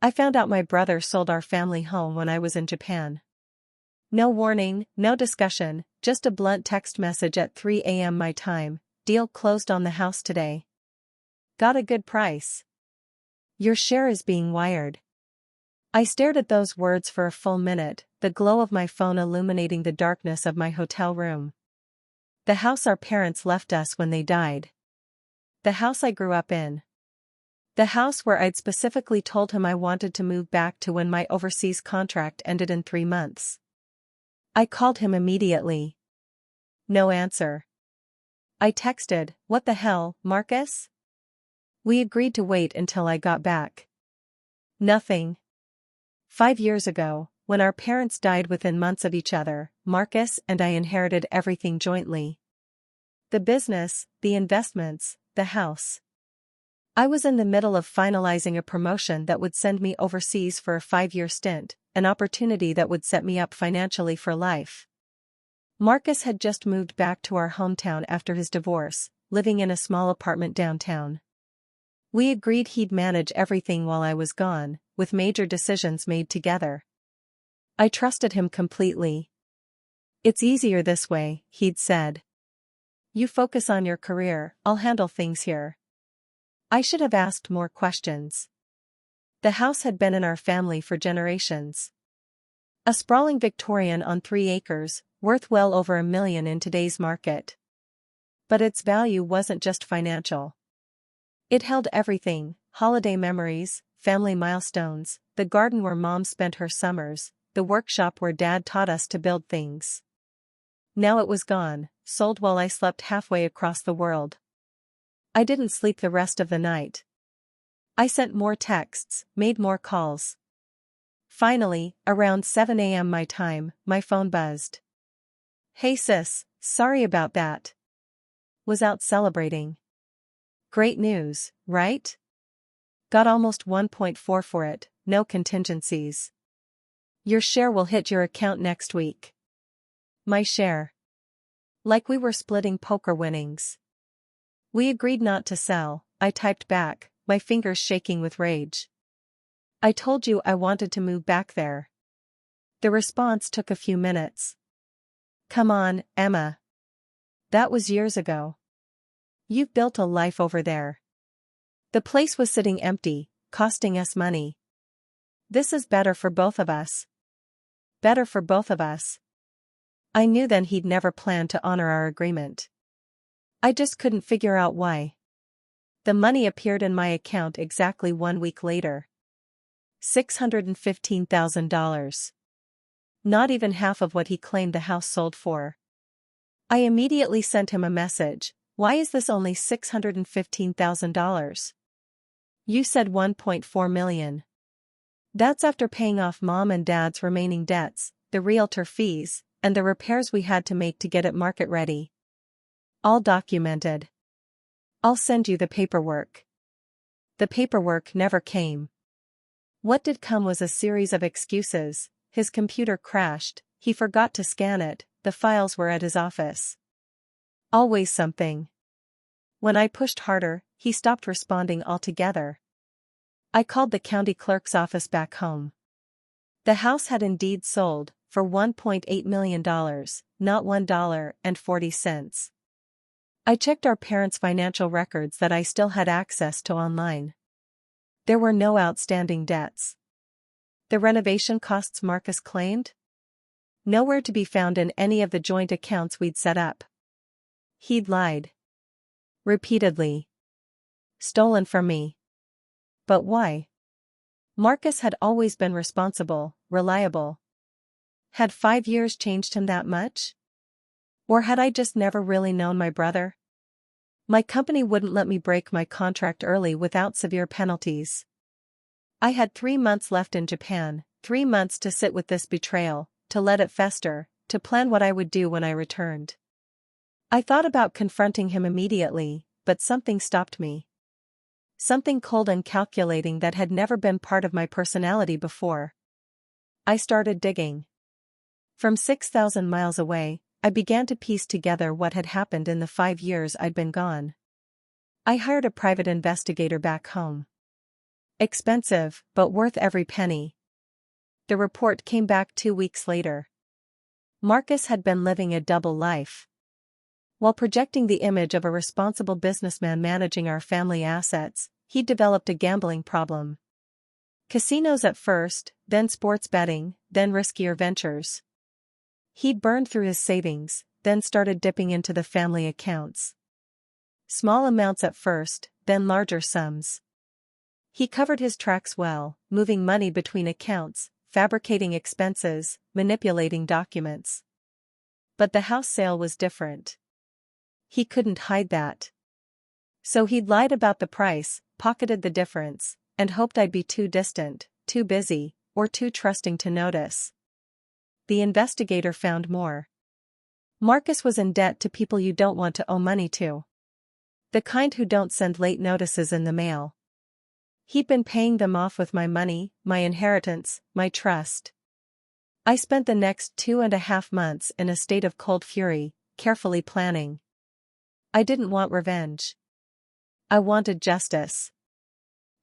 I found out my brother sold our family home when I was in Japan. No warning, no discussion, just a blunt text message at 3 a.m. my time. Deal closed on the house today. Got a good price. Your share is being wired. I stared at those words for a full minute, the glow of my phone illuminating the darkness of my hotel room. The house our parents left us when they died. The house I grew up in. The house where I'd specifically told him I wanted to move back to when my overseas contract ended in 3 months. I called him immediately. No answer. I texted, "What the hell, Marcus?" We agreed to wait until I got back. Nothing. 5 years ago, when our parents died within months of each other, Marcus and I inherited everything jointly. The business, the investments, the house. I was in the middle of finalizing a promotion that would send me overseas for a 5-year stint, an opportunity that would set me up financially for life. Marcus had just moved back to our hometown after his divorce, living in a small apartment downtown. We agreed he'd manage everything while I was gone, with major decisions made together. I trusted him completely. "It's easier this way," he'd said. "You focus on your career, I'll handle things here." I should have asked more questions. The house had been in our family for generations. A sprawling Victorian on 3 acres, worth well over $1 million in today's market. But its value wasn't just financial. It held everything: holiday memories, family milestones, the garden where Mom spent her summers, the workshop where Dad taught us to build things. Now it was gone, sold while I slept halfway across the world. I didn't sleep the rest of the night. I sent more texts, made more calls. Finally, around 7 a.m. my time, my phone buzzed. "Hey sis, sorry about that. Was out celebrating. Great news, right? Got almost 1.4 for it, no contingencies. Your share will hit your account next week." My share. Like we were splitting poker winnings. "We agreed not to sell," I typed back, my fingers shaking with rage. "I told you I wanted to move back there." The response took a few minutes. "Come on, Emma. That was years ago. You've built a life over there. The place was sitting empty, costing us money. This is better for both of us. Better for both of us." I knew then he'd never planned to honor our agreement. I just couldn't figure out why. The money appeared in my account exactly 1 week later. $615,000. Not even half of what he claimed the house sold for. I immediately sent him a message: "Why is this only $615,000? You said 1.4 million. That's after paying off Mom and Dad's remaining debts, the realtor fees, and the repairs we had to make to get it market ready. All documented. I'll send you the paperwork." The paperwork never came. What did come was a series of excuses: his computer crashed, he forgot to scan it, the files were at his office. Always something. When I pushed harder, he stopped responding altogether. I called the county clerk's office back home. The house had indeed sold, for $1.8 million, not $1.40. I checked our parents' financial records that I still had access to online. There were no outstanding debts. The renovation costs Marcus claimed? Nowhere to be found in any of the joint accounts we'd set up. He'd lied. Repeatedly. Stolen from me. But why? Marcus had always been responsible, reliable. Had 5 years changed him that much? Or had I just never really known my brother? My company wouldn't let me break my contract early without severe penalties. I had 3 months left in Japan, 3 months to sit with this betrayal, to let it fester, to plan what I would do when I returned. I thought about confronting him immediately, but something stopped me. Something cold and calculating that had never been part of my personality before. I started digging. From 6,000 miles away, I began to piece together what had happened in the 5 years I'd been gone. I hired a private investigator back home. Expensive, but worth every penny. The report came back 2 weeks later. Marcus had been living a double life. While projecting the image of a responsible businessman managing our family assets, he developed a gambling problem. Casinos at first, then sports betting, then riskier ventures. He'd burned through his savings, then started dipping into the family accounts. Small amounts at first, then larger sums. He covered his tracks well, moving money between accounts, fabricating expenses, manipulating documents. But the house sale was different. He couldn't hide that. So he'd lied about the price, pocketed the difference, and hoped I'd be too distant, too busy, or too trusting to notice. The investigator found more. Marcus was in debt to people you don't want to owe money to. The kind who don't send late notices in the mail. He'd been paying them off with my money, my inheritance, my trust. I spent the next 2.5 months in a state of cold fury, carefully planning. I didn't want revenge. I wanted justice.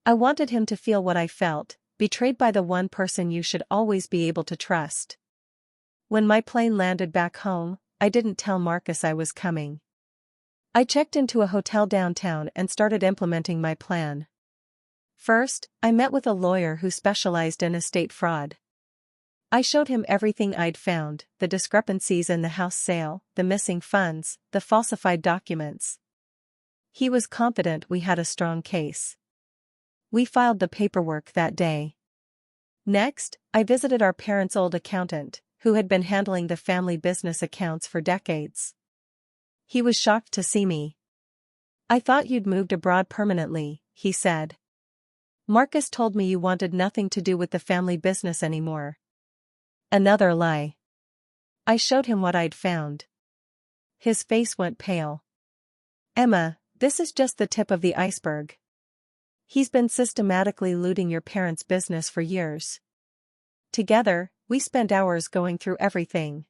I wanted him to feel what I felt, betrayed by the one person you should always be able to trust. When my plane landed back home, I didn't tell Marcus I was coming. I checked into a hotel downtown and started implementing my plan. First, I met with a lawyer who specialized in estate fraud. I showed him everything I'd found, the discrepancies in the house sale, the missing funds, the falsified documents. He was confident we had a strong case. We filed the paperwork that day. Next, I visited our parents' old accountant, who had been handling the family business accounts for decades. He was shocked to see me. "I thought you'd moved abroad permanently," he said. "Marcus told me you wanted nothing to do with the family business anymore." Another lie. I showed him what I'd found. His face went pale. "Emma, this is just the tip of the iceberg. He's been systematically looting your parents' business for years." Together, we spent hours going through everything.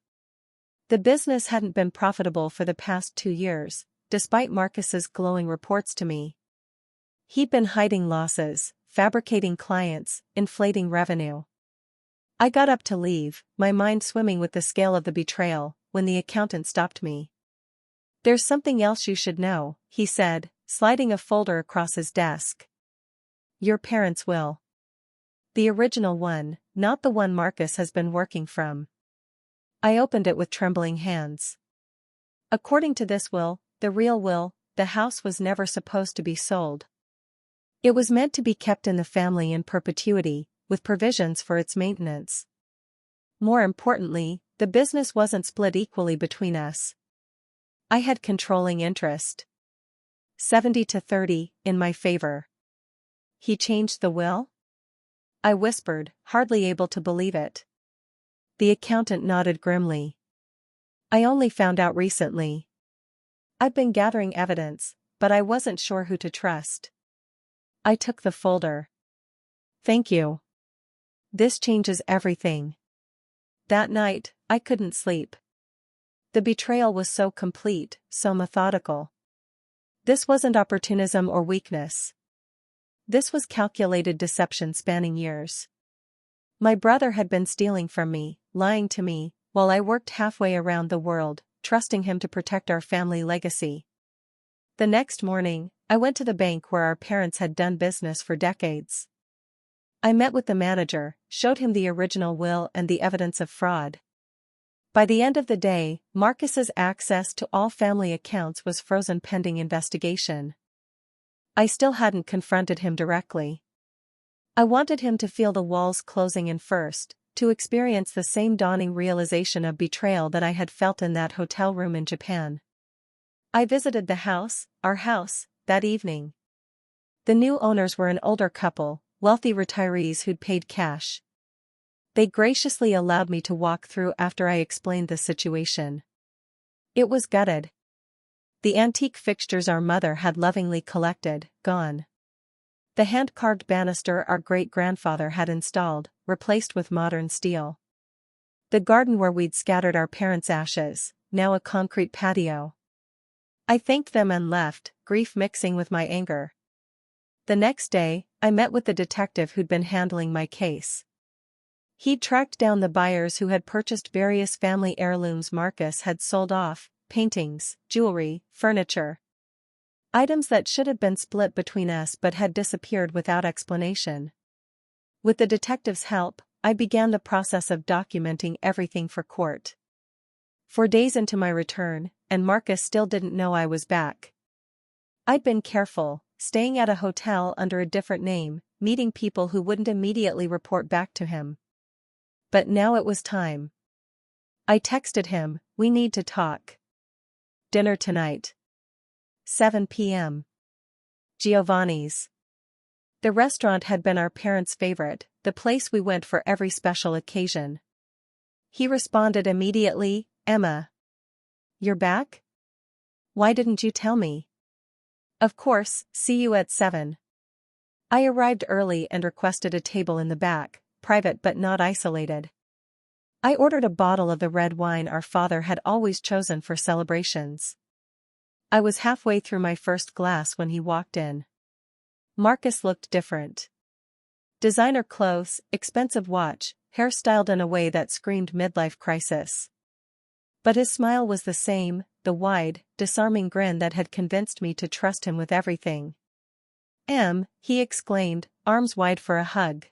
The business hadn't been profitable for the past 2 years, despite Marcus's glowing reports to me. He'd been hiding losses, fabricating clients, inflating revenue. I got up to leave, my mind swimming with the scale of the betrayal, when the accountant stopped me. "There's something else you should know," he said, sliding a folder across his desk. "Your parents' will. The original one, not the one Marcus has been working from." I opened it with trembling hands. According to this will, the real will, the house was never supposed to be sold. It was meant to be kept in the family in perpetuity, with provisions for its maintenance. More importantly, the business wasn't split equally between us. I had controlling interest. 70-30, in my favor. He changed the will? I whispered, hardly able to believe it. The accountant nodded grimly. "I only found out recently. I've been gathering evidence, but I wasn't sure who to trust." I took the folder. "Thank you. This changes everything." That night, I couldn't sleep. The betrayal was so complete, so methodical. This wasn't opportunism or weakness. This was calculated deception spanning years. My brother had been stealing from me, lying to me, while I worked halfway around the world, trusting him to protect our family legacy. The next morning, I went to the bank where our parents had done business for decades. I met with the manager, showed him the original will and the evidence of fraud. By the end of the day, Marcus's access to all family accounts was frozen pending investigation. I still hadn't confronted him directly. I wanted him to feel the walls closing in first, to experience the same dawning realization of betrayal that I had felt in that hotel room in Japan. I visited the house, our house, that evening. The new owners were an older couple, wealthy retirees who'd paid cash. They graciously allowed me to walk through after I explained the situation. It was gutted. The antique fixtures our mother had lovingly collected, gone. The hand-carved banister our great-grandfather had installed, replaced with modern steel. The garden where we'd scattered our parents' ashes, now a concrete patio. I thanked them and left, grief mixing with my anger. The next day, I met with the detective who'd been handling my case. He'd tracked down the buyers who had purchased various family heirlooms Marcus had sold off: paintings, jewelry, furniture. Items that should have been split between us but had disappeared without explanation. With the detective's help, I began the process of documenting everything for court. 4 days into my return, and Marcus still didn't know I was back. I'd been careful, staying at a hotel under a different name, meeting people who wouldn't immediately report back to him. But now it was time. I texted him, "We need to talk." "Dinner tonight. 7 p.m. Giovanni's." The restaurant had been our parents' favorite, the place we went for every special occasion. He responded immediately, "Emma. You're back? Why didn't you tell me?" "Of course, see you at 7. I arrived early and requested a table in the back, private but not isolated. I ordered a bottle of the red wine our father had always chosen for celebrations. I was halfway through my first glass when he walked in. Marcus looked different. Designer clothes, expensive watch, hairstyled in a way that screamed midlife crisis. But his smile was the same, the wide, disarming grin that had convinced me to trust him with everything. He exclaimed, arms wide for a hug.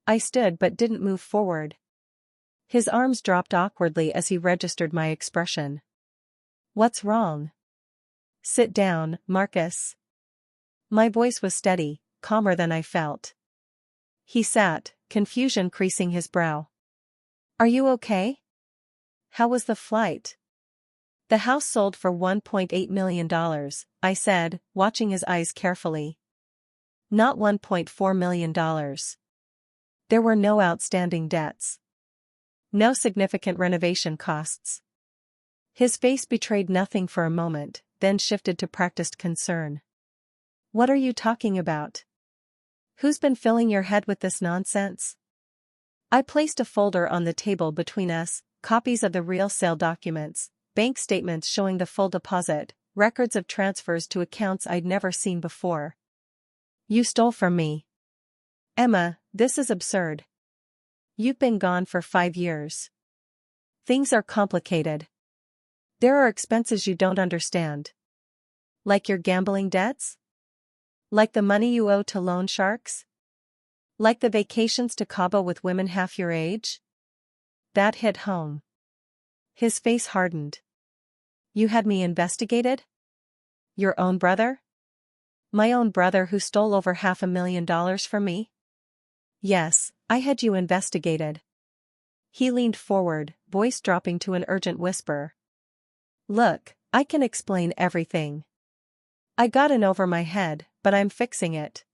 I stood but didn't move forward. His arms dropped awkwardly as he registered my expression. "What's wrong?" "Sit down, Marcus." My voice was steady, calmer than I felt. He sat, confusion creasing his brow. "Are you okay? How was the flight?" "The house sold for $1.8 million, I said, watching his eyes carefully. "Not $1.4 million. There were no outstanding debts. No significant renovation costs." His face betrayed nothing for a moment, then shifted to practiced concern. "What are you talking about? Who's been filling your head with this nonsense?" I placed a folder on the table between us, copies of the real sale documents, bank statements showing the full deposit, records of transfers to accounts I'd never seen before. "You stole from me. Emma, this is absurd. You've been gone for 5 years. Things are complicated. There are expenses you don't understand. Like your gambling debts? Like the money you owe to loan sharks? Like the vacations to Cabo with women half your age?" That hit home. His face hardened. "You had me investigated? Your own brother? My own brother who stole over $500,000 from me? Yes, I had you investigated." He leaned forward, voice dropping to an urgent whisper. "Look, I can explain everything. I got in over my head, but I'm fixing it.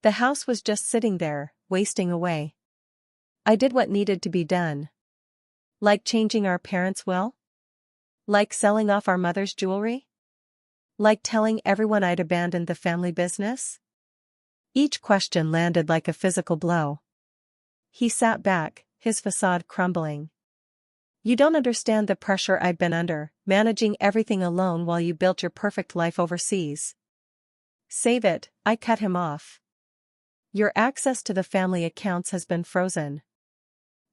The house was just sitting there, wasting away. I did what needed to be done. Like changing our parents' will? Like selling off our mother's jewelry? Like telling everyone I'd abandoned the family business?" Each question landed like a physical blow. He sat back, his facade crumbling. "You don't understand the pressure I've been under, managing everything alone while you built your perfect life overseas." "Save it," I cut him off. "Your access to the family accounts has been frozen.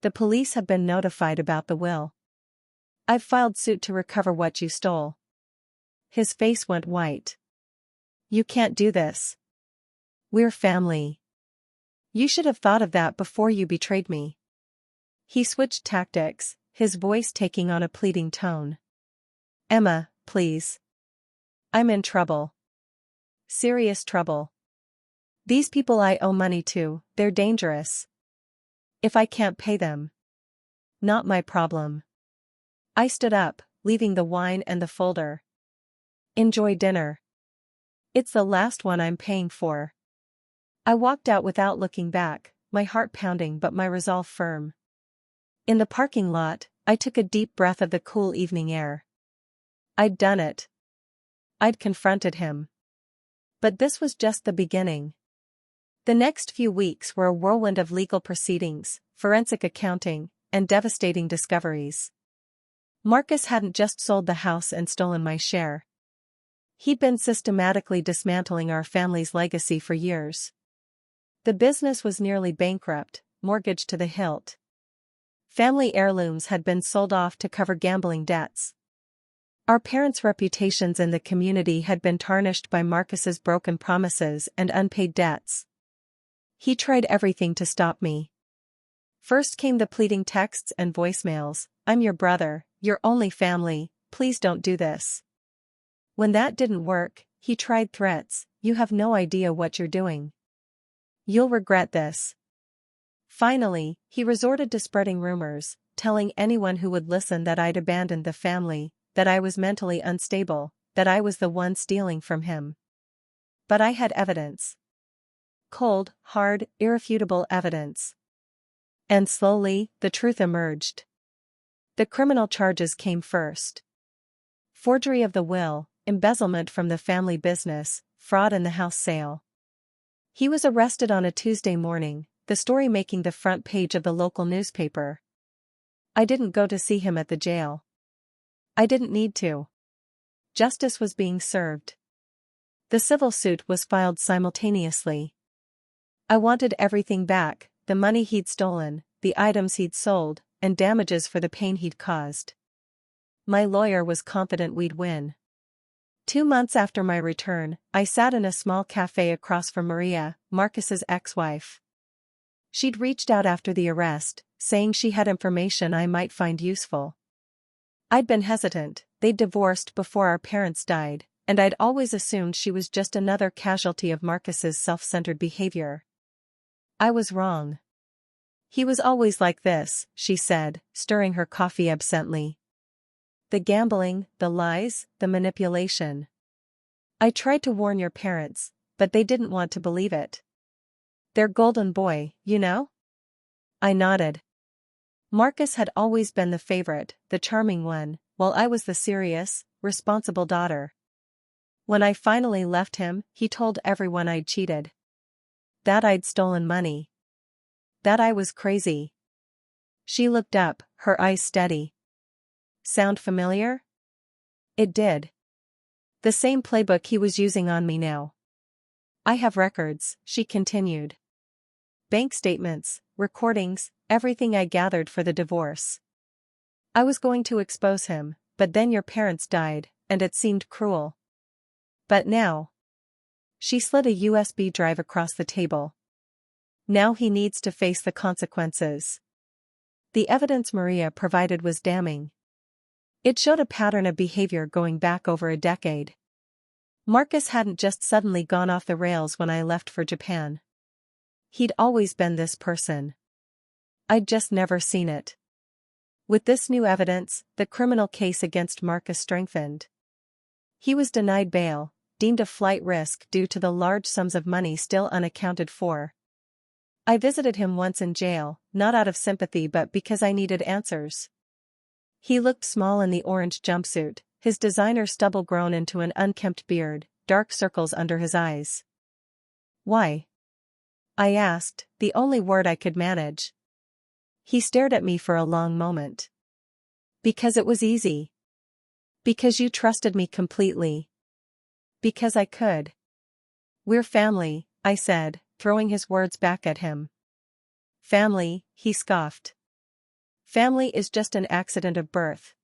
The police have been notified about the will. I've filed suit to recover what you stole." His face went white. "You can't do this. We're family. You should have thought of that before you betrayed me." He switched tactics, his voice taking on a pleading tone. "Emma, please. I'm in trouble. Serious trouble. These people I owe money to, they're dangerous. If I can't pay them, not my problem." I stood up, leaving the wine and the folder. "Enjoy dinner. It's the last one I'm paying for." I walked out without looking back, my heart pounding but my resolve firm. In the parking lot, I took a deep breath of the cool evening air. I'd done it. I'd confronted him. But this was just the beginning. The next few weeks were a whirlwind of legal proceedings, forensic accounting, and devastating discoveries. Marcus hadn't just sold the house and stolen my share. He'd been systematically dismantling our family's legacy for years. The business was nearly bankrupt, mortgaged to the hilt. Family heirlooms had been sold off to cover gambling debts. Our parents' reputations in the community had been tarnished by Marcus's broken promises and unpaid debts. He tried everything to stop me. First came the pleading texts and voicemails, "I'm your brother, your only family, please don't do this." When that didn't work, he tried threats, "You have no idea what you're doing. You'll regret this." Finally, he resorted to spreading rumors, telling anyone who would listen that I'd abandoned the family, that I was mentally unstable, that I was the one stealing from him. But I had evidence. Cold, hard, irrefutable evidence. And slowly, the truth emerged. The criminal charges came first. Forgery of the will, embezzlement from the family business, fraud in the house sale. He was arrested on a Tuesday morning, the story making the front page of the local newspaper. I didn't go to see him at the jail. I didn't need to. Justice was being served. The civil suit was filed simultaneously. I wanted everything back, the money he'd stolen, the items he'd sold, and damages for the pain he'd caused. My lawyer was confident we'd win. 2 months after my return, I sat in a small cafe across from Maria, Marcus's ex-wife. She'd reached out after the arrest, saying she had information I might find useful. I'd been hesitant, they'd divorced before our parents died, and I'd always assumed she was just another casualty of Marcus's self-centered behavior. I was wrong. He was always like this, she said, stirring her coffee absently. The gambling, the lies, the manipulation. I tried to warn your parents, but they didn't want to believe it. Their golden boy, you know? I nodded. Marcus had always been the favorite, the charming one, while I was the serious, responsible daughter. When I finally left him, he told everyone I'd cheated. That I'd stolen money. That I was crazy. She looked up, her eyes steady. Sound familiar? It did. The same playbook he was using on me now. I have records, she continued. Bank statements, recordings, everything I gathered for the divorce. I was going to expose him, but then your parents died, and it seemed cruel. But now. She slid a USB drive across the table. Now he needs to face the consequences. The evidence Maria provided was damning. It showed a pattern of behavior going back over a decade. Marcus hadn't just suddenly gone off the rails when I left for Japan. He'd always been this person. I'd just never seen it. With this new evidence, the criminal case against Marcus strengthened. He was denied bail, deemed a flight risk due to the large sums of money still unaccounted for. I visited him once in jail, not out of sympathy but because I needed answers. He looked small in the orange jumpsuit, his designer stubble grown into an unkempt beard, dark circles under his eyes. Why? I asked, the only word I could manage. He stared at me for a long moment. Because it was easy. Because you trusted me completely. Because I could. We're family, I said, throwing his words back at him. Family, he scoffed. Family is just an accident of birth.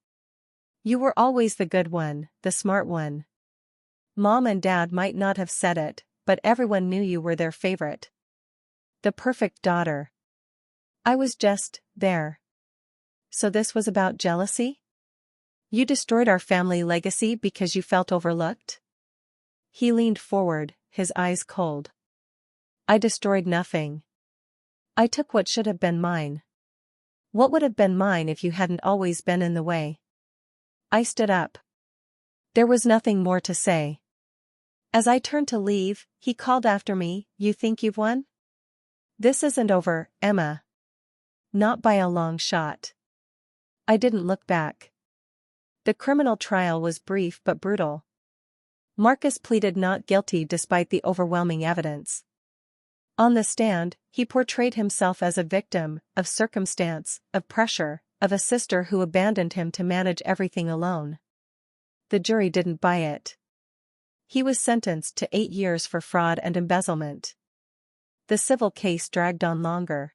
You were always the good one, the smart one. Mom and Dad might not have said it, but everyone knew you were their favorite. The perfect daughter. I was just there. So this was about jealousy? You destroyed our family legacy because you felt overlooked? He leaned forward, his eyes cold. I destroyed nothing. I took what should have been mine. What would have been mine if you hadn't always been in the way? I stood up. There was nothing more to say. As I turned to leave, he called after me, "You think you've won? This isn't over, Emma." Not by a long shot. I didn't look back. The criminal trial was brief but brutal. Marcus pleaded not guilty despite the overwhelming evidence. On the stand, he portrayed himself as a victim, of circumstance, of pressure, of a sister who abandoned him to manage everything alone. The jury didn't buy it. He was sentenced to 8 years for fraud and embezzlement. The civil case dragged on longer.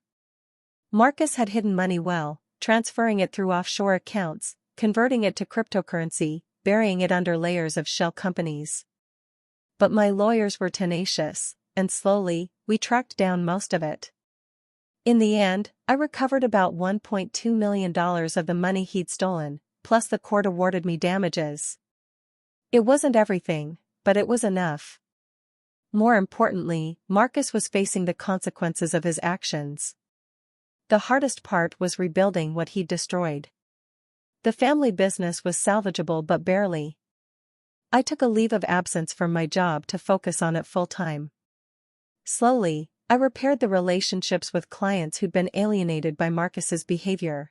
Marcus had hidden money well, transferring it through offshore accounts, converting it to cryptocurrency, burying it under layers of shell companies. But my lawyers were tenacious, and slowly, we tracked down most of it. In the end, I recovered about $1.2 million of the money he'd stolen, plus the court awarded me damages. It wasn't everything, but it was enough. More importantly, Marcus was facing the consequences of his actions. The hardest part was rebuilding what he'd destroyed. The family business was salvageable but barely. I took a leave of absence from my job to focus on it full-time. Slowly, I repaired the relationships with clients who'd been alienated by Marcus's behavior.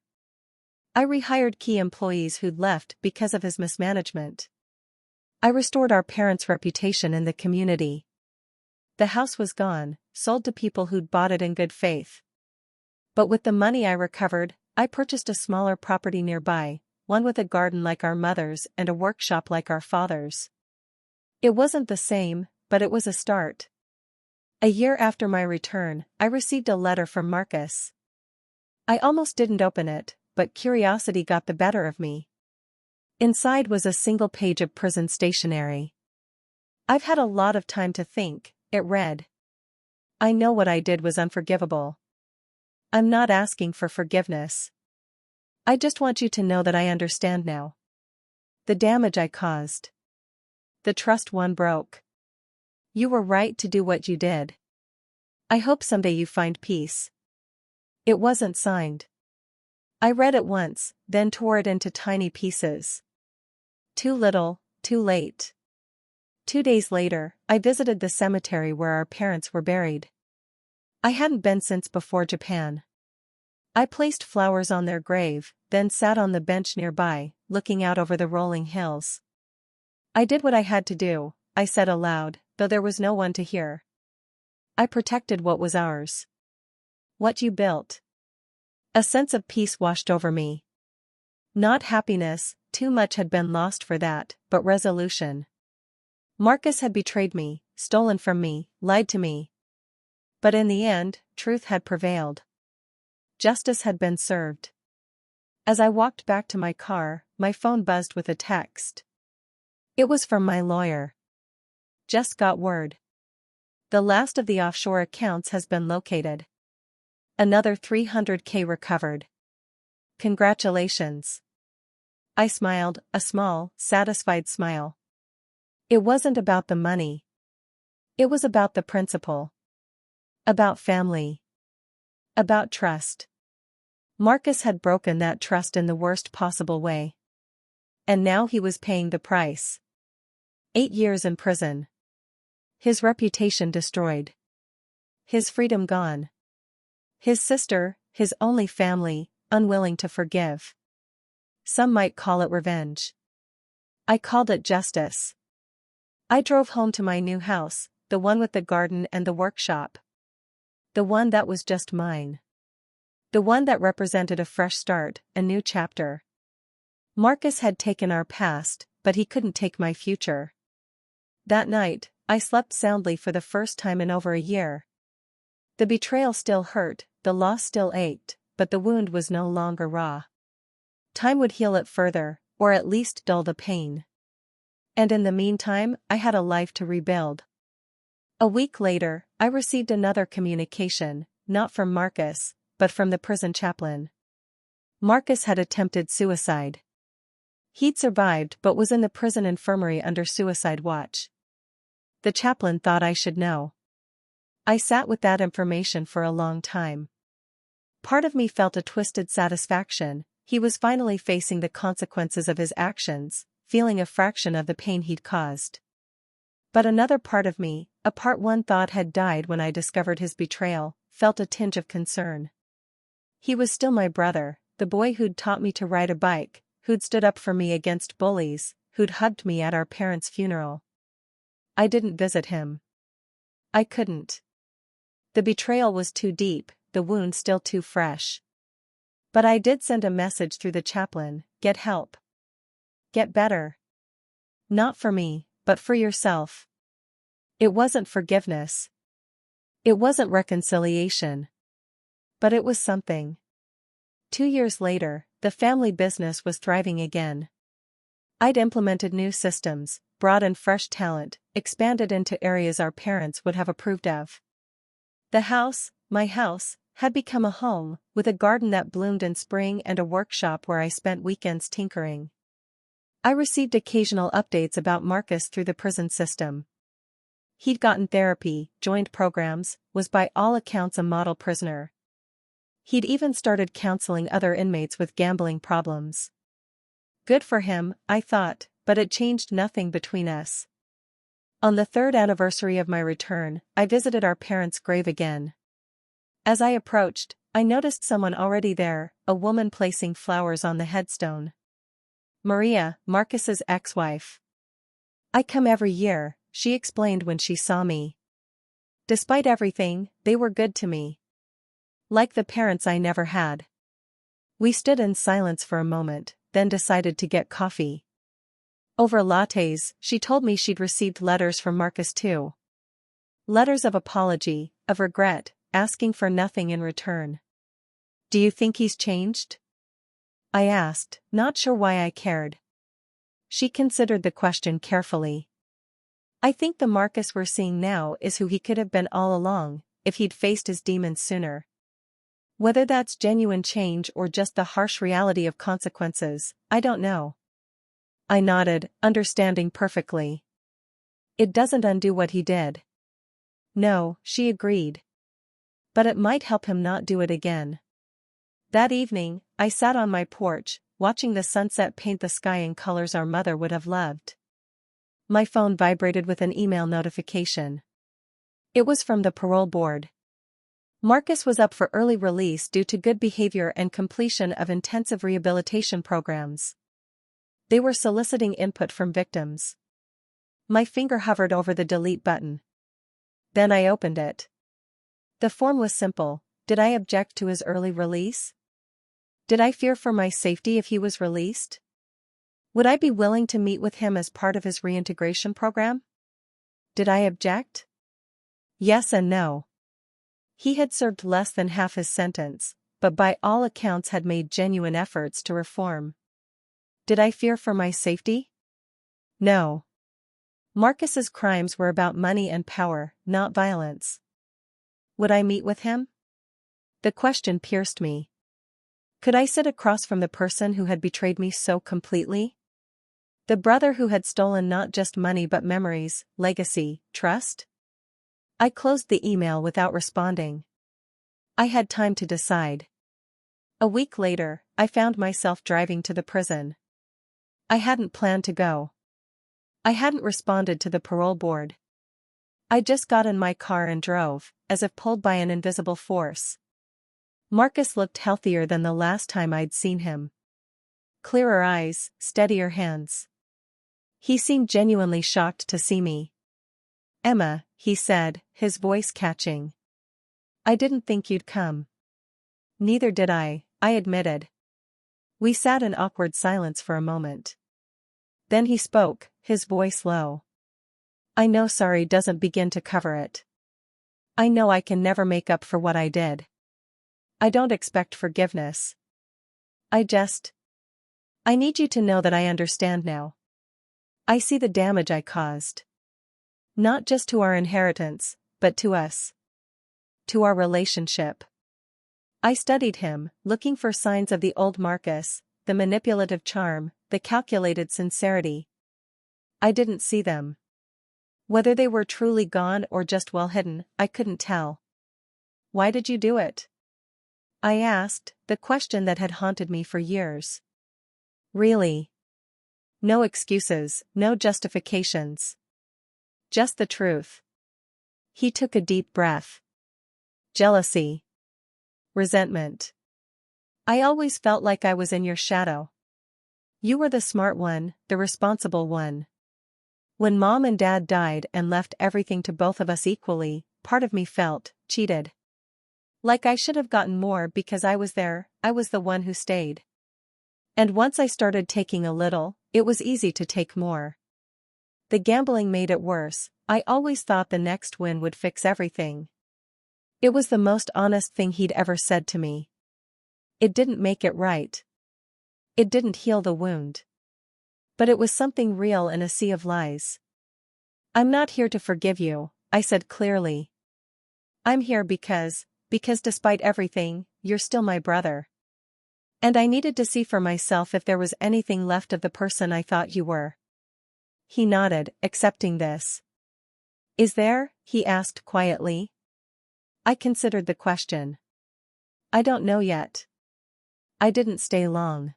I rehired key employees who'd left because of his mismanagement. I restored our parents' reputation in the community. The house was gone, sold to people who'd bought it in good faith. But with the money I recovered, I purchased a smaller property nearby, one with a garden like our mother's and a workshop like our father's. It wasn't the same, but it was a start. A year after my return, I received a letter from Marcus. I almost didn't open it, but curiosity got the better of me. Inside was a single page of prison stationery. "I've had a lot of time to think," it read. "I know what I did was unforgivable. I'm not asking for forgiveness. I just want you to know that I understand now. The damage I caused. The trust one broke. You were right to do what you did. I hope someday you find peace." It wasn't signed. I read it once, then tore it into tiny pieces. Too little, too late. 2 days later, I visited the cemetery where our parents were buried. I hadn't been since before Japan. I placed flowers on their grave, then sat on the bench nearby, looking out over the rolling hills. "I did what I had to do," I said aloud, though there was no one to hear. "I protected what was ours. What you built." A sense of peace washed over me. Not happiness, too much had been lost for that, but resolution. Marcus had betrayed me, stolen from me, lied to me. But in the end, truth had prevailed. Justice had been served. As I walked back to my car, my phone buzzed with a text. It was from my lawyer. "Just got word. The last of the offshore accounts has been located. Another $300K recovered. Congratulations." I smiled, a small, satisfied smile. It wasn't about the money. It was about the principle. About family. About trust. Marcus had broken that trust in the worst possible way. And now he was paying the price. 8 years in prison. His reputation destroyed. His freedom gone. His sister, his only family, unwilling to forgive. Some might call it revenge. I called it justice. I drove home to my new house, the one with the garden and the workshop. The one that was just mine. The one that represented a fresh start, a new chapter. Marcus had taken our past, but he couldn't take my future. That night, I slept soundly for the first time in over a year. The betrayal still hurt, the loss still ached, but the wound was no longer raw. Time would heal it further, or at least dull the pain. And in the meantime, I had a life to rebuild. A week later, I received another communication, not from Marcus, but from the prison chaplain. Marcus had attempted suicide. He'd survived but was in the prison infirmary under suicide watch. The chaplain thought I should know. I sat with that information for a long time. Part of me felt a twisted satisfaction. He was finally facing the consequences of his actions, feeling a fraction of the pain he'd caused. But another part of me, a part one thought had died when I discovered his betrayal, felt a tinge of concern. He was still my brother, the boy who'd taught me to ride a bike, who'd stood up for me against bullies, who'd hugged me at our parents' funeral. I didn't visit him. I couldn't. The betrayal was too deep, the wound still too fresh. But I did send a message through the chaplain: get help. Get better. Not for me, but for yourself. It wasn't forgiveness. It wasn't reconciliation. But it was something. 2 years later, the family business was thriving again. I'd implemented new systems, brought in fresh talent, expanded into areas our parents would have approved of. The house, my house, had become a home, with a garden that bloomed in spring and a workshop where I spent weekends tinkering. I received occasional updates about Marcus through the prison system. He'd gotten therapy, joined programs, was by all accounts a model prisoner. He'd even started counseling other inmates with gambling problems. Good for him, I thought, but it changed nothing between us. On the 3rd anniversary of my return, I visited our parents' grave again. As I approached, I noticed someone already there, a woman placing flowers on the headstone. Maria, Marcus's ex-wife. I come every year, she explained when she saw me. Despite everything, they were good to me. Like the parents I never had. We stood in silence for a moment, then decided to get coffee. Over lattes, she told me she'd received letters from Marcus too. Letters of apology, of regret, asking for nothing in return. Do you think he's changed? I asked, not sure why I cared. She considered the question carefully. I think the Marcus we're seeing now is who he could have been all along, if he'd faced his demons sooner. Whether that's genuine change or just the harsh reality of consequences, I don't know. I nodded, understanding perfectly. It doesn't undo what he did. No, she agreed. But it might help him not do it again. That evening, I sat on my porch, watching the sunset paint the sky in colors our mother would have loved. My phone vibrated with an email notification. It was from the parole board. Marcus was up for early release due to good behavior and completion of intensive rehabilitation programs. They were soliciting input from victims. My finger hovered over the delete button. Then I opened it. The form was simple. Did I object to his early release? Did I fear for my safety if he was released? Would I be willing to meet with him as part of his reintegration program? Did I object? Yes and no. He had served less than half his sentence, but by all accounts had made genuine efforts to reform. Did I fear for my safety? No. Marcus's crimes were about money and power, not violence. Would I meet with him? The question pierced me. Could I sit across from the person who had betrayed me so completely? The brother who had stolen not just money but memories, legacy, trust? I closed the email without responding. I had time to decide. A week later, I found myself driving to the prison. I hadn't planned to go. I hadn't responded to the parole board. I just got in my car and drove, as if pulled by an invisible force. Marcus looked healthier than the last time I'd seen him. Clearer eyes, steadier hands. He seemed genuinely shocked to see me. Emma, he said, his voice catching. I didn't think you'd come. Neither did I admitted. We sat in awkward silence for a moment. Then he spoke, his voice low. I know sorry doesn't begin to cover it. I know I can never make up for what I did. I don't expect forgiveness. I need you to know that I understand now. I see the damage I caused. Not just to our inheritance, but to us. To our relationship. I studied him, looking for signs of the old Marcus, the manipulative charm, the calculated sincerity. I didn't see them. Whether they were truly gone or just well hidden, I couldn't tell. Why did you do it? I asked, the question that had haunted me for years. Really? No excuses, no justifications. Just the truth. He took a deep breath. Jealousy. Resentment. I always felt like I was in your shadow. You were the smart one, the responsible one. When Mom and Dad died and left everything to both of us equally, part of me felt cheated. Like I should have gotten more because I was there, I was the one who stayed. And once I started taking a little, it was easy to take more. The gambling made it worse. I always thought the next win would fix everything. It was the most honest thing he'd ever said to me. It didn't make it right. It didn't heal the wound. But it was something real in a sea of lies. I'm not here to forgive you, I said clearly. I'm here because despite everything, you're still my brother. And I needed to see for myself if there was anything left of the person I thought you were. He nodded, accepting this. Is there? He asked quietly. I considered the question. I don't know yet. I didn't stay long.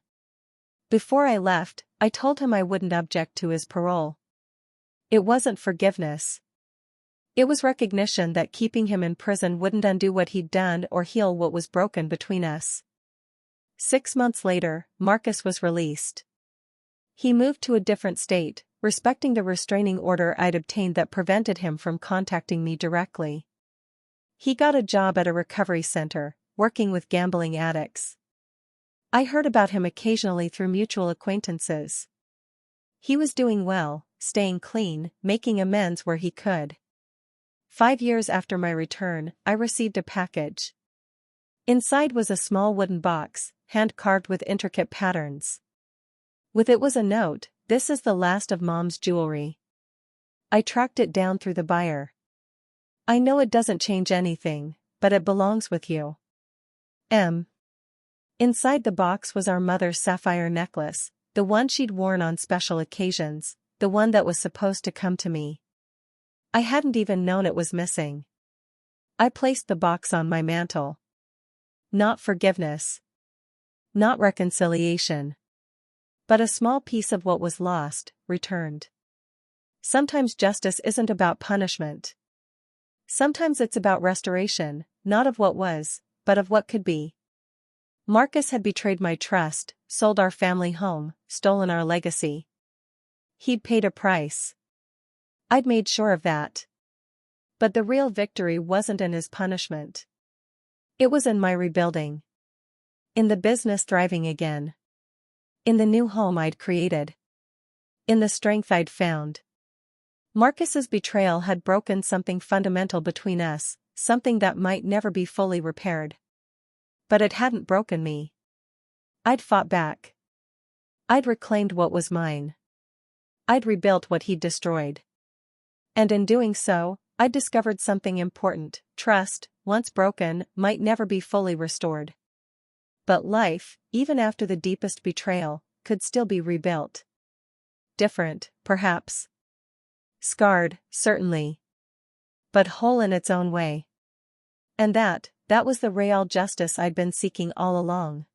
Before I left, I told him I wouldn't object to his parole. It wasn't forgiveness. It was recognition that keeping him in prison wouldn't undo what he'd done or heal what was broken between us. 6 months later, Marcus was released. He moved to a different state, respecting the restraining order I'd obtained that prevented him from contacting me directly. He got a job at a recovery center, working with gambling addicts. I heard about him occasionally through mutual acquaintances. He was doing well, staying clean, making amends where he could. 5 years after my return, I received a package. Inside was a small wooden box, hand-carved with intricate patterns. With it was a note, "This is the last of Mom's jewelry." I tracked it down through the buyer. I know it doesn't change anything, but it belongs with you. M. Inside the box was our mother's sapphire necklace, the one she'd worn on special occasions, the one that was supposed to come to me. I hadn't even known it was missing. I placed the box on my mantel. Not forgiveness. Not reconciliation. But a small piece of what was lost, returned. Sometimes justice isn't about punishment. Sometimes it's about restoration, not of what was, but of what could be. Marcus had betrayed my trust, sold our family home, stolen our legacy. He'd paid a price. I'd made sure of that. But the real victory wasn't in his punishment. It was in my rebuilding. In the business thriving again. In the new home I'd created. In the strength I'd found. Marcus's betrayal had broken something fundamental between us, something that might never be fully repaired. But it hadn't broken me. I'd fought back. I'd reclaimed what was mine. I'd rebuilt what he'd destroyed. And in doing so, I'd discovered something important: trust, once broken, might never be fully restored. But life, even after the deepest betrayal, could still be rebuilt. Different, perhaps. Scarred, certainly. But whole in its own way. And that was the real justice I'd been seeking all along.